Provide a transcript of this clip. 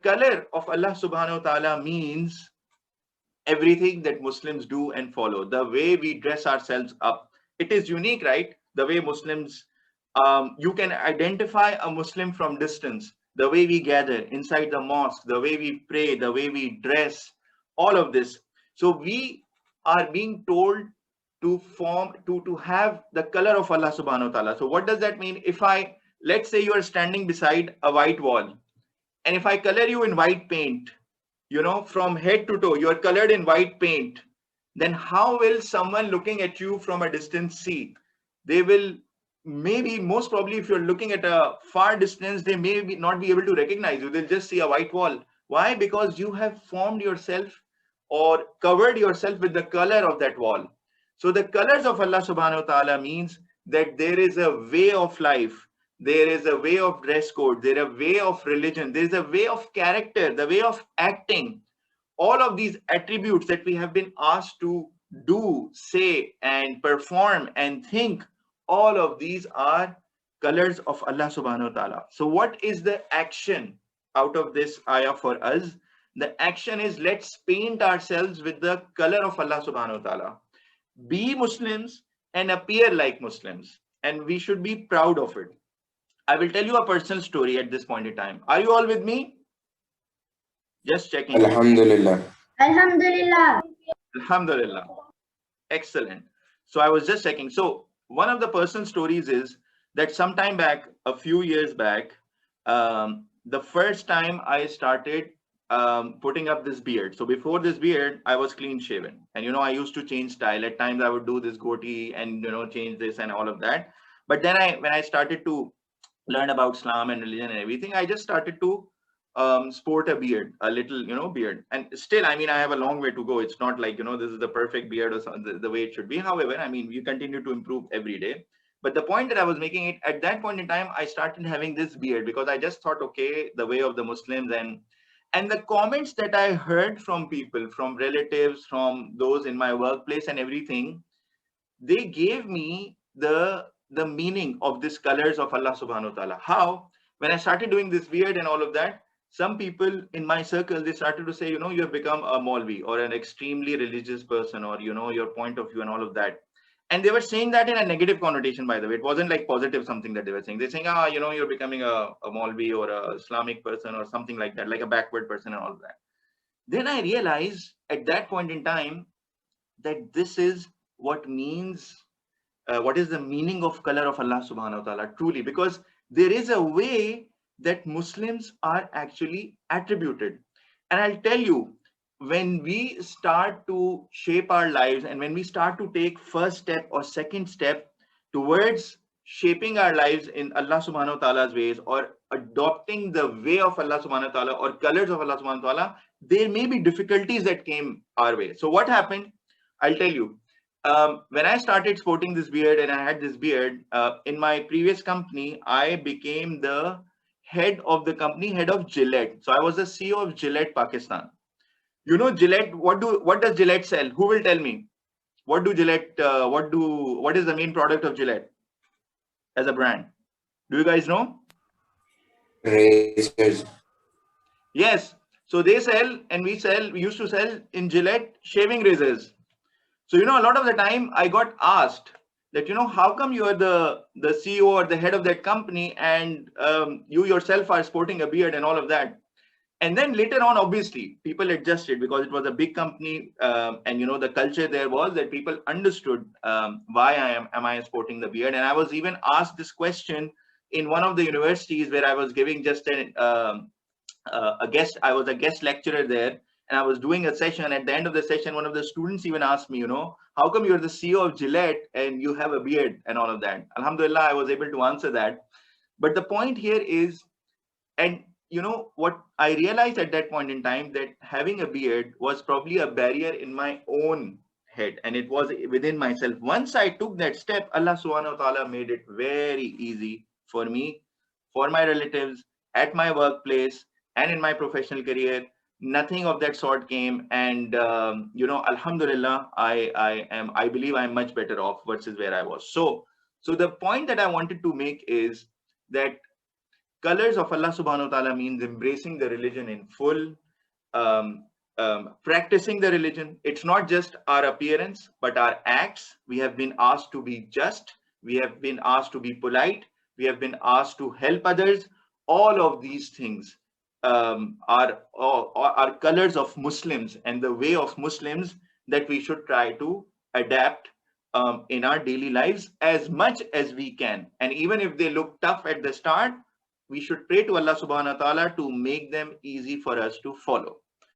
color of Allah subhanahu wa ta'ala means everything that Muslims do and follow. The way we dress ourselves up, it is unique, right? The way Muslims, you can identify a Muslim from distance. The way we gather inside the mosque, the way we pray, the way we dress, all of this. So we are being told to form, to have the color of Allah subhanahu wa ta'ala. So what does that mean? If I, let's say you are standing beside a white wall, and if I color you in white paint, from head to toe, you're colored in white paint, then how will someone looking at you from a distance see? They will, maybe, most probably, if you're looking at a far distance, they may not be able to recognize you. They'll just see a white wall. Why? Because you have formed yourself or covered yourself with the color of that wall. So the colors of Allah subhanahu wa ta'ala means that there is a way of life, there is a way of dress code, there is a way of religion, there is a way of character, the way of acting. All of these attributes that we have been asked to do, say, and perform and think, all of these are colors of Allah subhanahu wa ta'ala. So what is the action out of this ayah for us? The action is, let's paint ourselves with the color of Allah subhanahu wa ta'ala. Be Muslims and appear like Muslims, and we should be proud of it. I will tell you a personal story at this point in time. Are you all with me? Just checking. Alhamdulillah. Alhamdulillah. Alhamdulillah. Excellent. So I was just checking. So one of the personal stories is that sometime back, a few years back, the first time I started putting up this beard. So before this beard, I was clean shaven, and I used to change style. At times I would do this goatee and change this and all of that. But then when I started to learn about Islam and religion and everything, I just started to sport a beard, a little beard. And still, I have a long way to go. It's not like this is the perfect beard or something, the way it should be. However, we continue to improve every day. But the point that I was making, it at that point in time, I started having this beard because I just thought, okay, the way of the Muslims. And the comments that I heard from people, from relatives, from those in my workplace and everything, they gave me the meaning of these colors of Allah subhanahu wa ta'ala. How? When I started doing this beard and all of that, some people in my circle, they started to say, you have become a Maulvi or an extremely religious person, or your point of view and all of that. And they were saying that in a negative connotation, by the way. It wasn't like positive something that they were saying. They're saying, you're becoming a Maulvi or a Islamic person or something like that, like a backward person and all of that. Then I realized at that point in time that this is what means, what is the meaning of color of Allah subhanahu wa ta'ala, truly, because there is a way that Muslims are actually attributed. And I'll tell you, when we start to shape our lives and when we start to take first step or second step towards shaping our lives in Allah subhanahu wa ta'ala's ways, or adopting the way of Allah subhanahu wa ta'ala or colors of Allah subhanahu wa ta'ala, there may be difficulties that came our way. So what happened? I'll tell you. When I started sporting this beard and I had this beard, in my previous company, I became the head of the company, head of Gillette. So I was the CEO of Gillette Pakistan. Gillette, what does Gillette sell? Who will tell me? What is the main product of Gillette as a brand? Do you guys know? Razors. Yes. So they sell, and we used to sell in Gillette shaving razors. So, a lot of the time I got asked that, how come you are the CEO or the head of that company and you yourself are sporting a beard and all of that. And then later on, obviously, people adjusted because it was a big company, and the culture there was that people understood why am I sporting the beard. And I was even asked this question in one of the universities where I was giving just a guest. I was a guest lecturer there, and I was doing a session. At the end of the session, one of the students even asked me, how come you're the CEO of Gillette and you have a beard and all of that? Alhamdulillah, I was able to answer that. But the point here is, and what I realized at that point in time, that having a beard was probably a barrier in my own head, and it was within myself. Once I took that step, Allah subhanahu wa ta'ala made it very easy for me, for my relatives, at my workplace, and in my professional career. Nothing of that sort came, and Alhamdulillah, I believe I'm much better off versus where I was. So the point that I wanted to make is that colors of Allah subhanahu wa ta'ala means embracing the religion in full, um, practicing the religion. It's not just our appearance, but our acts. We have been asked to be just. We have been asked to be polite. We have been asked to help others. All of these things are colors of Muslims and the way of Muslims that we should try to adapt in our daily lives as much as we can. And even if they look tough at the start, we should pray to Allah subhanahu wa ta'ala to make them easy for us to follow.